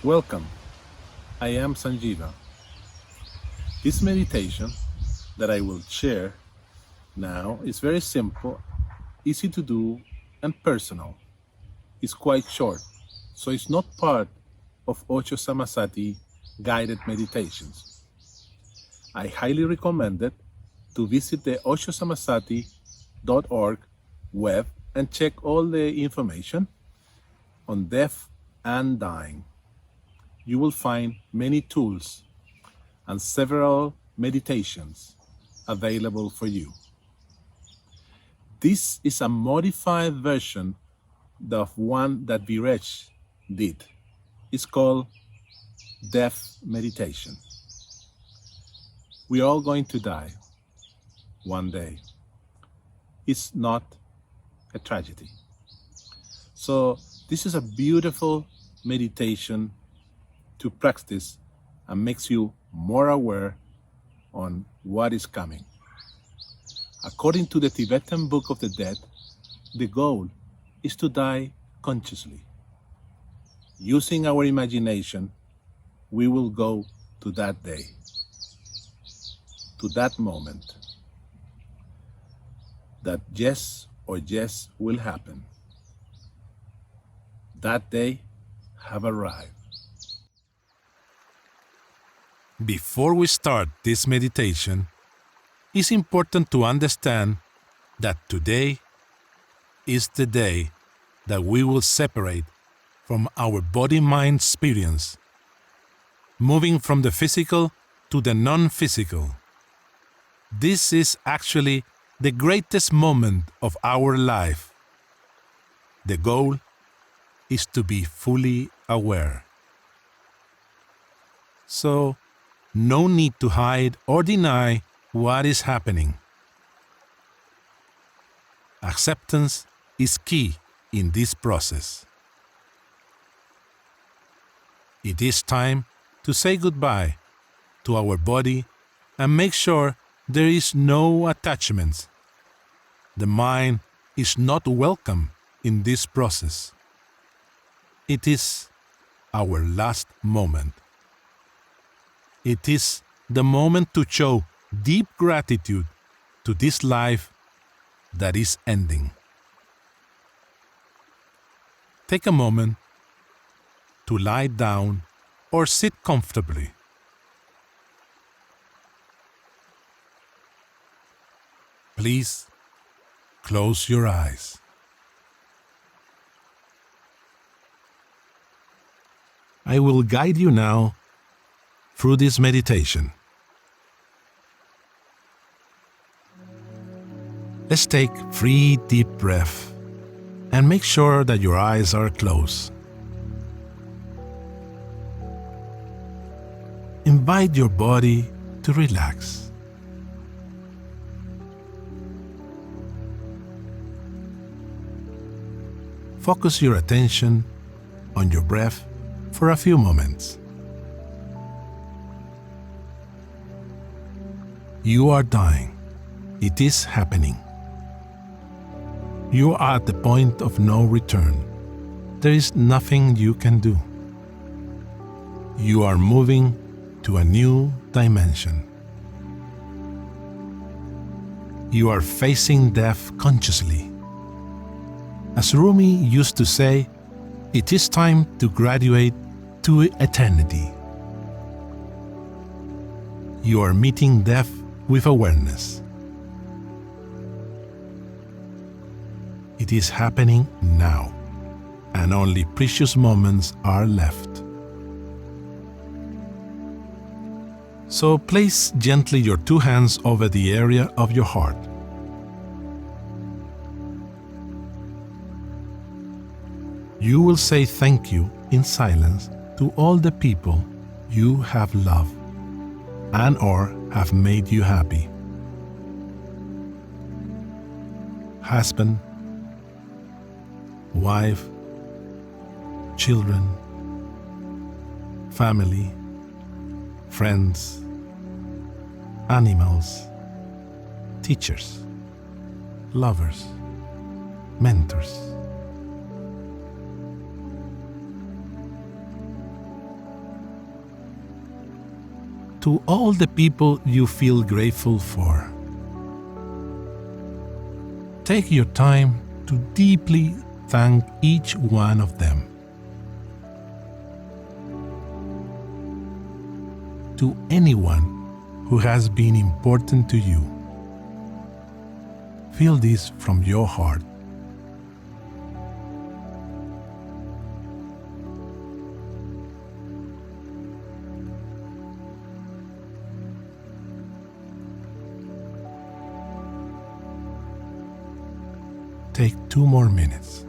Welcome. I am Sanjiva. This meditation that I will share now is very simple, easy to do, and personal. It's quite short, so it's not part of Osho Sammasati guided meditations. I highly recommend it to visit the oshosammasati.org web and check all the information on death and dying. You will find many tools and several meditations available for you. This is a modified version of one that Viresh did. It's called Death Meditation. We are all going to die one day. It's not a tragedy. So this is a beautiful meditation to practice and makes you more aware on what is coming. According to the Tibetan Book of the Dead, the goal is to die consciously. Using our imagination, we will go to that day, to that moment, that yes or yes will happen. That day have arrived. Before we start this meditation, it's important to understand that today is the day that we will separate from our body-mind experience, moving from the physical to the non-physical. This is actually the greatest moment of our life. The goal is to be fully aware. So, no need to hide or deny what is happening. Acceptance is key in this process. It is time to say goodbye to our body and make sure there is no attachments. The mind is not welcome in this process. It is our last moment. It is the moment to show deep gratitude to this life that is ending. Take a moment to lie down or sit comfortably. Please close your eyes. I will guide you now through this meditation. Let's take 3 deep breaths and make sure that your eyes are closed. Invite your body to relax. Focus your attention on your breath for a few moments. You are dying. It is happening. You are at the point of no return. There is nothing you can do. You are moving to a new dimension. You are facing death consciously. As Rumi used to say, it is time to graduate to eternity. You are meeting death with awareness. It is happening now, and only precious moments are left. So place gently your 2 hands over the area of your heart. You will say thank you in silence to all the people you have loved and/or have made you happy. Husband, wife, children, family, friends, animals, teachers, lovers, mentors. to all the people you feel grateful for. Take your time to deeply thank each one of them. To anyone who has been important to you, feel this from your heart. Take 2 more minutes.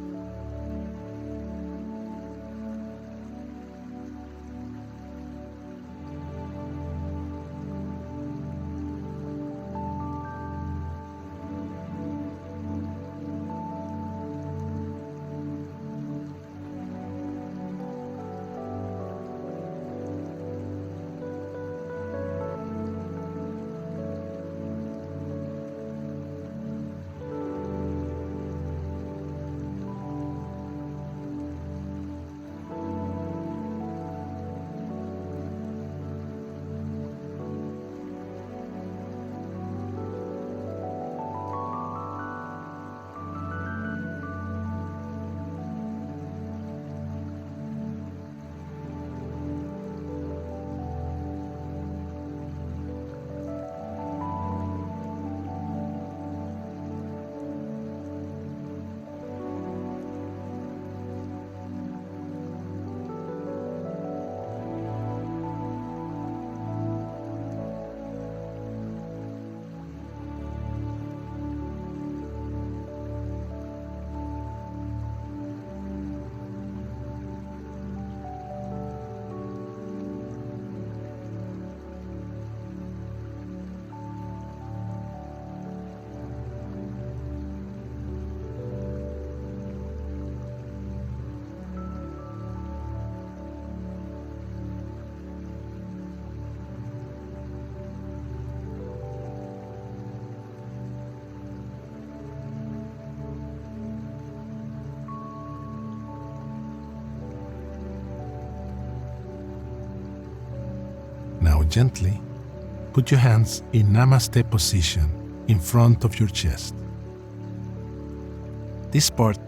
Now gently put your hands in Namaste position in front of your chest. This part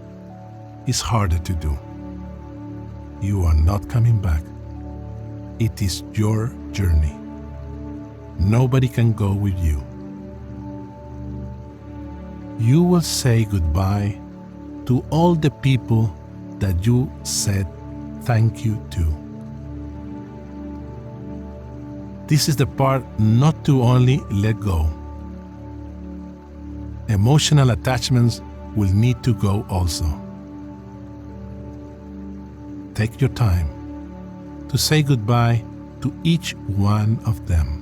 is harder to do. You are not coming back. It is your journey. Nobody can go with you. You will say goodbye to all the people that you said thank you to. This is the part not to only let go. Emotional attachments will need to go also. Take your time to say goodbye to each one of them.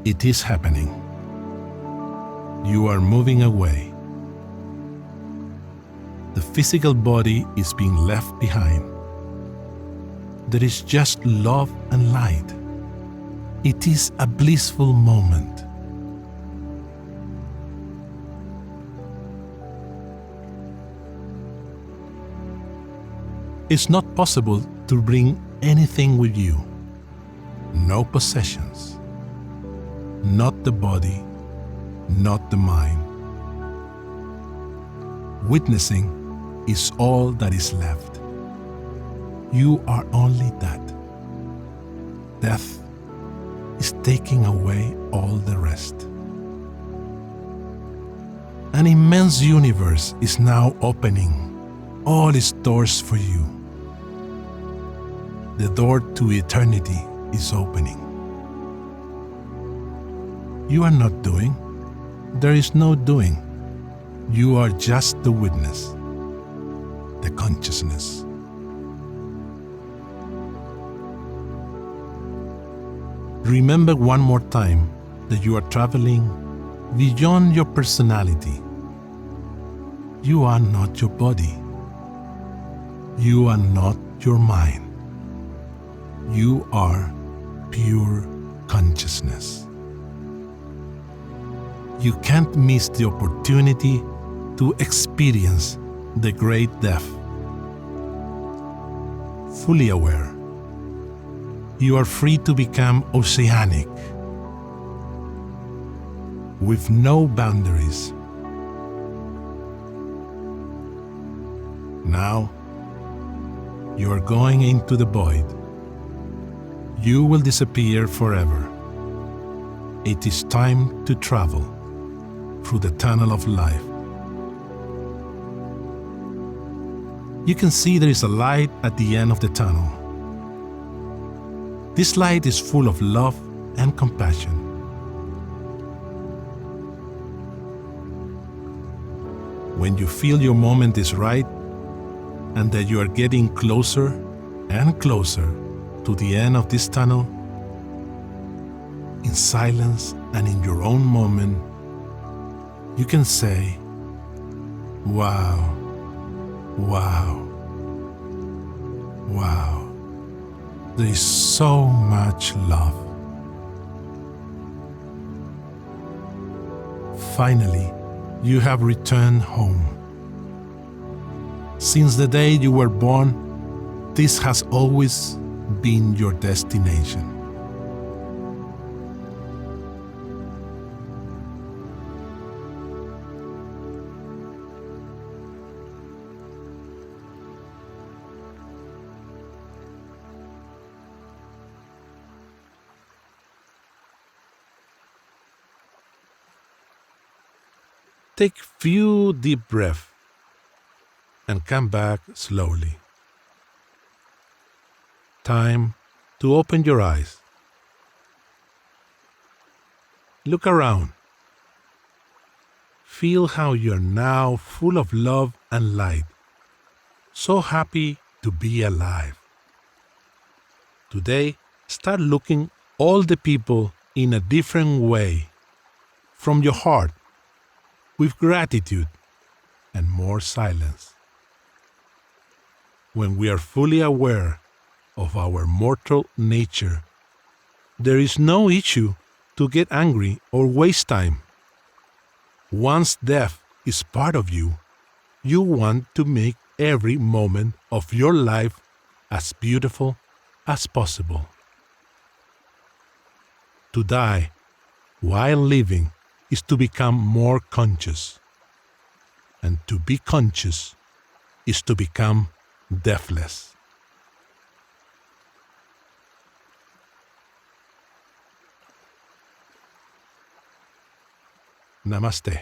It is happening. You are moving away. The physical body is being left behind. There is just love and light. It is a blissful moment. It's not possible to bring anything with you. No possessions. Not the body, not the mind. Witnessing is all that is left. You are only that. Death is taking away all the rest. An immense universe is now opening all its doors for you. The door to eternity is opening. You are not doing. There is no doing. You are just the witness, the consciousness. Remember one more time that you are traveling beyond your personality. You are not your body. You are not your mind. You are pure consciousness. You can't miss the opportunity to experience the great death. Fully aware, you are free to become oceanic, with no boundaries. Now, you are going into the void. You will disappear forever. It is time to travel through the tunnel of life. You can see there is a light at the end of the tunnel. This light is full of love and compassion. When you feel your moment is right and that you are getting closer and closer to the end of this tunnel, in silence and in your own moment, you can say, "Wow, wow, wow, there is so much love." Finally, you have returned home. Since the day you were born, this has always been your destination. Take few deep breaths and come back slowly. Time to open your eyes. Look around. Feel how you are now full of love and light, so happy to be alive. Today, start looking all the people in a different way, from your heart, with gratitude and more silence. When we are fully aware of our mortal nature, there is no issue to get angry or waste time. Once death is part of you, you want to make every moment of your life as beautiful as possible. To die while living is to become more conscious, and to be conscious is to become deathless. Namaste.